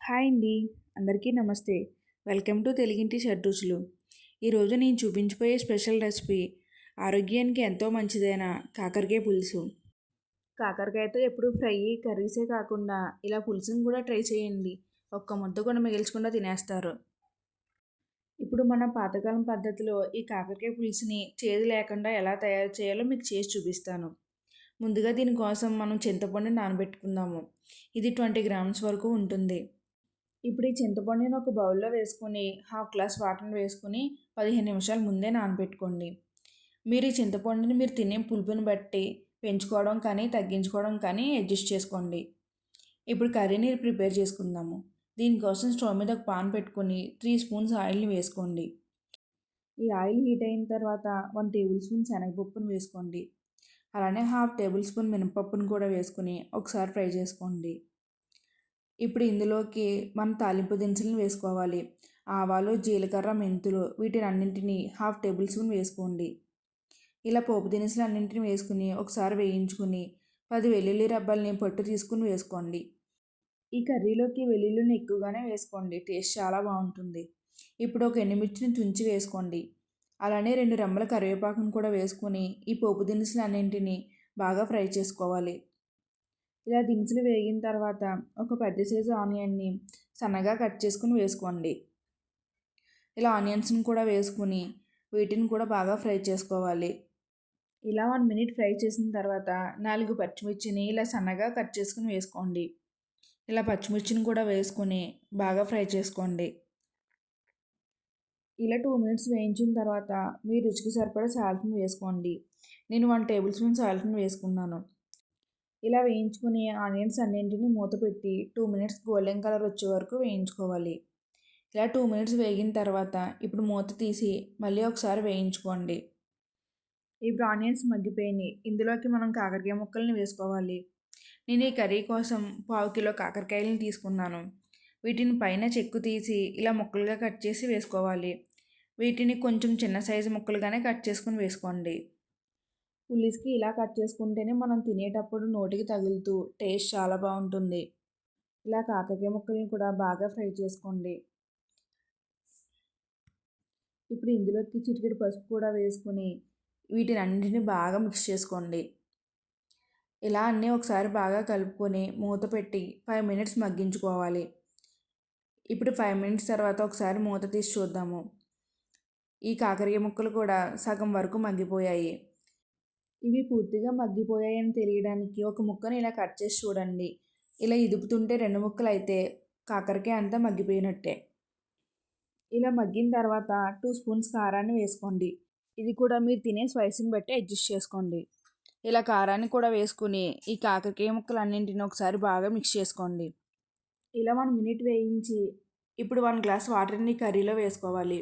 Hi అండి. అందరికీ నమస్తే. వెల్కమ్ టు తెలుగింటి షడ్రుచులు. ఈరోజు నేను చూపించబోయే స్పెషల్ రెసిపీ ఆరోగ్యానికి ఎంతో మంచిదైన కాకరకాయ పులుసు. కాకరకాయతో ఎప్పుడు ఫ్రై, కర్రీసే కాకుండా ఇలా పులుసుని కూడా ట్రై చేయండి. ఒక్క ముద్ద కూడా మిగిల్చకుండా తినేస్తారు. ఇప్పుడు మన పాతకాలం పద్ధతిలో ఈ కాకరకాయ పులుసుని చేదు లేకుండా ఎలా తయారు చేయాలో మీకు చేసి చూపిస్తాను. ముందుగా దీనికోసం మనం చింతపండుని నానబెట్టుకుందాము. ఇది 20 గ్రామ్స్ వరకు ఉంటుంది. ఇప్పుడు ఈ చింతపండుని ఒక బౌల్లో వేసుకొని హాఫ్ గ్లాస్ వాటర్ని వేసుకొని 15 నిమిషాల ముందే నానబెట్టుకోండి. మీరు ఈ చింతపండుని మీరు తినే పులుపుని బట్టి పెంచుకోవడం కానీ తగ్గించుకోవడం కానీ అడ్జస్ట్ చేసుకోండి. ఇప్పుడు కర్రీని ప్రిపేర్ చేసుకుందాము. దీనికోసం స్టవ్ మీద ఒక పాన్ పెట్టుకొని 3 స్పూన్స్ ఆయిల్ని వేసుకోండి. ఈ ఆయిల్ హీట్ అయిన తర్వాత 1 టేబుల్ స్పూన్ శనగపప్పును వేసుకోండి. అలానే హాఫ్ టేబుల్ స్పూన్ మినపప్పును కూడా వేసుకొని ఒకసారి ఫ్రై చేసుకోండి. ఇప్పుడు ఇందులోకి మనం తాలింపు దినుసులను వేసుకోవాలి. ఆవాలు, జీలకర్ర, మెంతులు వీటిని అన్నింటినీ హాఫ్ టేబుల్ స్పూన్ వేసుకోండి. ఇలా పోపు దినుసులు అన్నింటిని వేసుకుని ఒకసారి వేయించుకుని 10 వెల్లుల్లి రబ్బల్ని పొట్టు తీసుకుని వేసుకోండి. ఈ కర్రీలోకి వెల్లుల్లిని ఎక్కువగానే వేసుకోండి, టేస్ట్ చాలా బాగుంటుంది. ఇప్పుడు ఒక ఎండుమిర్చిని తుంచి వేసుకోండి. అలానే 2 రెమ్మల కరివేపాకును కూడా వేసుకొని ఈ పోపు దినుసులు అన్నింటినీ బాగా ఫ్రై చేసుకోవాలి. ఇలా దినుసులు వేగిన తర్వాత ఒక పెద్ద సైజు ఆనియన్ని సన్నగా కట్ చేసుకుని వేసుకోండి. ఇలా ఆనియన్స్ని కూడా వేసుకుని వీటిని కూడా బాగా ఫ్రై చేసుకోవాలి. ఇలా 1 మినిట్ ఫ్రై చేసిన తర్వాత 4 పచ్చిమిర్చిని ఇలా సన్నగా కట్ చేసుకుని వేసుకోండి. ఇలా పచ్చిమిర్చిని కూడా వేసుకొని బాగా ఫ్రై చేసుకోండి. ఇలా 2 మినిట్స్ వేయించిన తర్వాత మీ రుచికి సరిపడా సాల్ట్ని వేసుకోండి. నేను 1 టేబుల్ స్పూన్ సాల్ట్ని వేసుకున్నాను. ఇలా వేయించుకుని ఆనియన్స్ అన్నింటినీ మూత పెట్టి 2 మినిట్స్ గోల్డెన్ కలర్ వచ్చే వరకు వేయించుకోవాలి. ఇలా 2 మినిట్స్ వేగిన తర్వాత ఇప్పుడు మూత తీసి మళ్ళీ ఒకసారి వేయించుకోండి. ఇప్పుడు ఆనియన్స్ మగ్గిపోయినాయి. ఇందులోకి మనం కాకరకాయ ముక్కల్ని వేసుకోవాలి. నేను ఈ కర్రీ కోసం 1/2 కిలో కాకరకాయలను తీసుకున్నాను. వీటిని పైన చెక్కు తీసి ఇలా ముక్కలుగా కట్ చేసి వేసుకోవాలి. వీటిని కొంచెం చిన్న సైజు ముక్కలుగానే కట్ చేసుకుని వేసుకోండి. పులుసుకి ఇలా కట్ చేసుకుంటేనే మనం తినేటప్పుడు నోటికి తగులుతూ టేస్ట్ చాలా బాగుంటుంది. ఇలా కాకరకాయ ముక్కల్ని కూడా బాగా ఫ్రై చేసుకోండి. ఇప్పుడు ఇందులోకి చిటికెడు పసుపు కూడా వేసుకుని వీటిని అన్నింటినీ బాగా మిక్స్ చేసుకోండి. ఇలా అన్నీ ఒకసారి బాగా కలుపుకొని మూత పెట్టి 5 మినిట్స్ మగ్గించుకోవాలి. ఇప్పుడు 5 మినిట్స్ తర్వాత ఒకసారి మూత తీసి చూద్దాము. ఈ కాకరకాయ ముక్కలు కూడా సగం వరకు మగ్గిపోయాయి. ఇవి పూర్తిగా మగ్గిపోయాయని తెలియడానికి ఒక ముక్కని ఇలా కట్ చేసి చూడండి. ఇలా ఇదుపుతుంటే 2 ముక్కలు అయితే కాకరకాయ అంతా మగ్గిపోయినట్టే. ఇలా మగ్గిన తర్వాత 2 స్పూన్స్ కారాన్ని వేసుకోండి. ఇది కూడా మీరు తినే స్పైసీని బట్టి అడ్జస్ట్ చేసుకోండి. ఇలా కారాన్ని కూడా వేసుకుని ఈ కాకరకాయ ముక్కలు అన్నింటిని ఒకసారి బాగా మిక్స్ చేసుకోండి. ఇలా 1 మినిట్ వేయించి ఇప్పుడు 1 గ్లాస్ వాటర్ని కర్రీలో వేసుకోవాలి.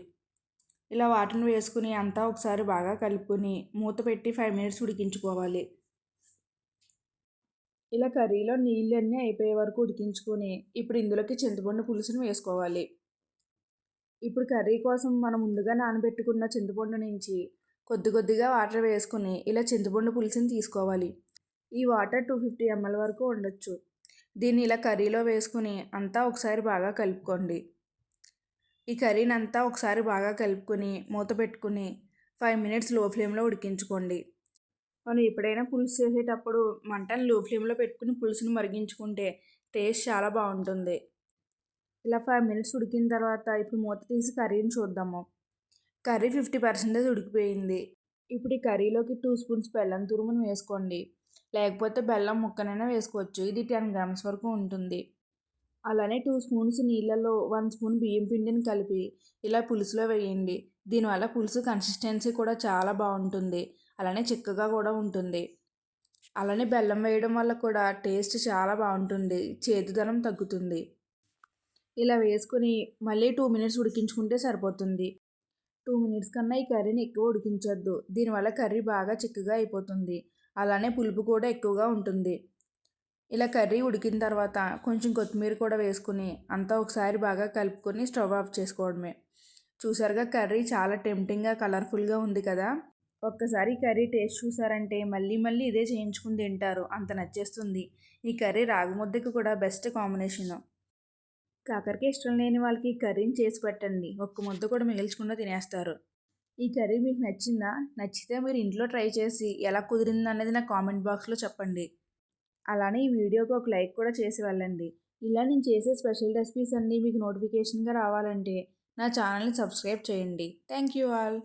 ఇలా వాటర్ని వేసుకుని అంతా ఒకసారి బాగా కలుపుకొని మూత పెట్టి 5 మినిట్స్ ఉడికించుకోవాలి. ఇలా కర్రీలో నీళ్ళన్నీ అయిపోయే వరకు ఉడికించుకొని ఇప్పుడు ఇందులోకి చింతపండు పులుసుని వేసుకోవాలి. ఇప్పుడు కర్రీ కోసం మనం ముందుగా నానబెట్టుకున్న చింతపండు నుంచి కొద్ది కొద్దిగా వాటర్ వేసుకుని ఇలా చింతపండు పులుసుని తీసుకోవాలి. ఈ వాటర్ 250 ml వరకు ఉండొచ్చు. దీన్ని ఇలా కర్రీలో వేసుకుని అంతా ఒకసారి బాగా కలుపుకోండి. ఈ కర్రీని అంతా ఒకసారి బాగా కలుపుకొని మూత పెట్టుకుని 5 మినిట్స్ లో ఫ్లేమ్లో ఉడికించుకోండి. మనం ఎప్పుడైనా పులుసు చేసేటప్పుడు మంటను లో ఫ్లేమ్లో పెట్టుకుని పులుసుని మరిగించుకుంటే టేస్ట్ చాలా బాగుంటుంది. ఇలా 5 మినిట్స్ ఉడికిన తర్వాత ఇప్పుడు మూత తీసి కర్రీని చూద్దాము. కర్రీ 50% ఉడికిపోయింది. ఇప్పుడు ఈ కర్రీలోకి 2 స్పూన్స్ బెల్లం తురుమును వేసుకోండి. లేకపోతే బెల్లం ముక్కనైనా వేసుకోవచ్చు. ఇది 10 గ్రామ్స్ వరకు ఉంటుంది. అలానే 2 స్పూన్స్ నీళ్ళలో 1 స్పూన్ బియ్యం పిండిని కలిపి ఇలా పులుసులో వేయండి. దీనివల్ల పులుసు కన్సిస్టెన్సీ కూడా చాలా బాగుంటుంది. అలానే చిక్కగా కూడా ఉంటుంది. అలానే బెల్లం వేయడం వల్ల కూడా టేస్ట్ చాలా బాగుంటుంది, చేదుదనం తగ్గుతుంది. ఇలా వేసుకుని మళ్ళీ 2 మినిట్స్ ఉడికించుకుంటే సరిపోతుంది. 2 మినిట్స్ కన్నా ఈ కర్రీని ఎక్కువ ఉడికించొద్దు. దీనివల్ల కర్రీ బాగా చిక్కగా అయిపోతుంది. అలానే పులుపు కూడా ఎక్కువగా ఉంటుంది. ఇలా కర్రీ ఉడికిన తర్వాత కొంచెం కొత్తిమీర కూడా వేసుకుని అంతా ఒకసారి బాగా కలుపుకొని స్టవ్ ఆఫ్ చేసుకోవడమే. చూసారుగా కర్రీ చాలా టెంప్టింగ్గా కలర్ఫుల్గా ఉంది కదా. ఒక్కసారి కర్రీ టేస్ట్ చూసారంటే మళ్ళీ మళ్ళీ ఇదే చేయించుకుని తింటారు, అంత నచ్చేస్తుంది. ఈ కర్రీ రాగి ముద్దకి కూడా బెస్ట్ కాంబినేషను. కాకరకాయ ఇష్టం లేని వాళ్ళకి ఈ కర్రీని చేసి పెట్టండి, ఒక్క ముద్ద కూడా మిగిల్చకుండా తినేస్తారు. ఈ కర్రీ మీకు నచ్చిందా? నచ్చితే మీరు ఇంట్లో ట్రై చేసి ఎలా కుదిరిందనేది నా కామెంట్ బాక్స్లో చెప్పండి. అలానే ఈ వీడియోకి ఒక లైక్ కూడా చేసి వెళ్ళండి. ఇలా నేను చేసే స్పెషల్ రెసిపీస్ అన్నీ మీకు నోటిఫికేషన్గా రావాలంటే నా ఛానల్ని సబ్స్క్రైబ్ చేయండి. Thank you all.